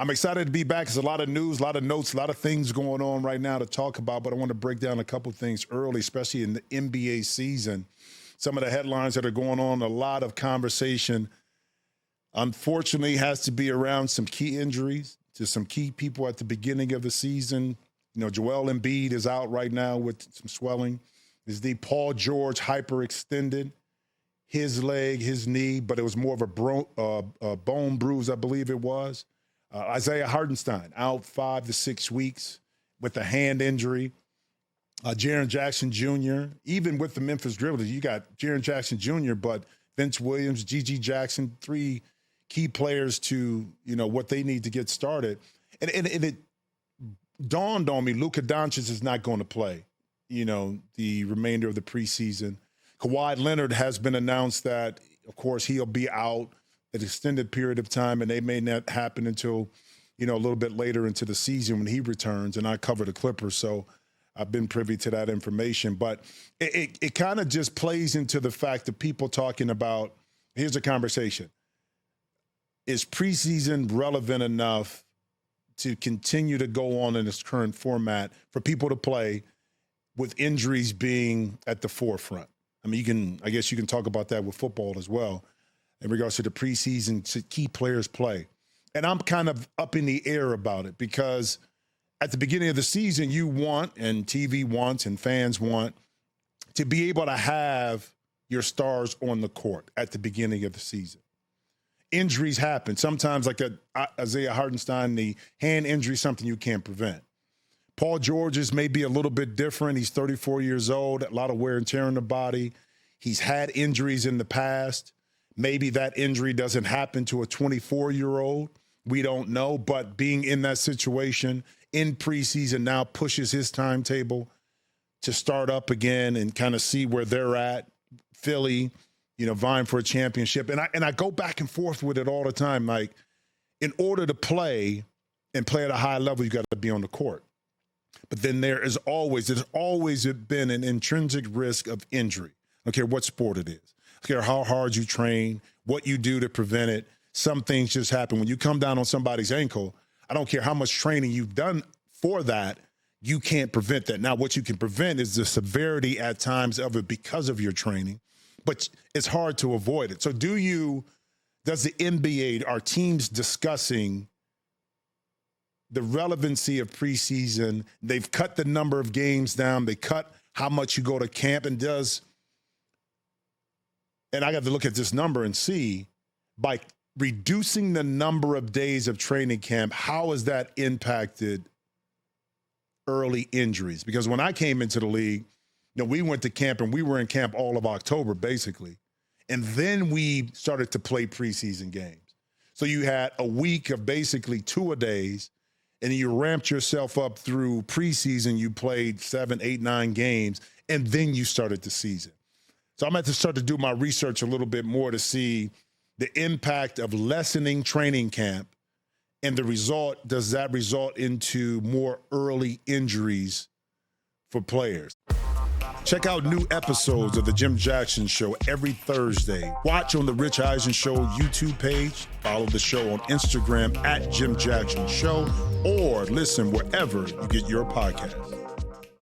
I'm excited to be back. There's a lot of news, a lot of notes, a lot of things going on right now to talk about, but I want to break down a couple things early, especially in the NBA season. Some of the headlines that are going on, a lot of conversation, unfortunately, has to be around some key injuries to some key people at the beginning of the season. You know, Joel Embiid is out right now with some swelling. Is the Paul George hyperextended his leg, his knee, but it was more of a bone bruise, I believe it was. Isaiah Hartenstein out 5 to 6 weeks with a hand injury. Jaren Jackson Jr., even with the Memphis Dribblers, you got Jaren Jackson Jr., but Vince Williams, G.G. Jackson, 3 key players to, you know, what they need to get started. And it dawned on me, Luka Doncic is not going to play, you know, the remainder of the preseason. Kawhi Leonard has been announced that, of course, he'll be out an extended period of time, and they may not happen until, you know, a little bit later into the season when he returns. And I cover the Clippers, so I've been privy to that information. But it kind of just plays into the fact that people talking about, here's a conversation. Is preseason relevant enough to continue to go on in its current format for people to play with injuries being at the forefront? I mean, I guess you can talk about that with football as well in regards to the preseason, to key players play. And I'm kind of up in the air about it because at the beginning of the season, you want, and TV wants, and fans want, to be able to have your stars on the court at the beginning of the season. Injuries happen. Sometimes, like Isaiah Hartenstein, the hand injury, something you can't prevent. Paul George's may be a little bit different. He's 34 years old, a lot of wear and tear in the body. He's had injuries in the past. Maybe that injury doesn't happen to a 24-year-old. We don't know. But being in that situation in preseason now pushes his timetable to start up again and kind of see where they're at. Philly, you know, vying for a championship. And I go back and forth with it all the time. Like, in order to play and play at a high level, you got to be on the court. But then there's always been an intrinsic risk of injury. I don't care what sport it is. I don't care how hard you train, what you do to prevent it. Some things just happen. When you come down on somebody's ankle, I don't care how much training you've done for that, you can't prevent that. Now, what you can prevent is the severity at times of it because of your training, but it's hard to avoid it. So does the NBA, are teams discussing the relevancy of preseason? They've cut the number of games down. They cut how much you go to camp, and I got to look at this number and see, by reducing the number of days of training camp, how has that impacted early injuries? Because when I came into the league, you know, we went to camp and we were in camp all of October, basically. And then we started to play preseason games. So you had a week of basically 2-a-days, and you ramped yourself up through preseason. You played 7, 8, 9 games, and then you started the season. So I'm going to have to start to do my research a little bit more to see the impact of lessening training camp, and does that result into more early injuries for players? Check out new episodes of The Jim Jackson Show every Thursday. Watch on the Rich Eisen Show YouTube page. Follow the show on Instagram at Jim Jackson Show, or listen wherever you get your podcasts.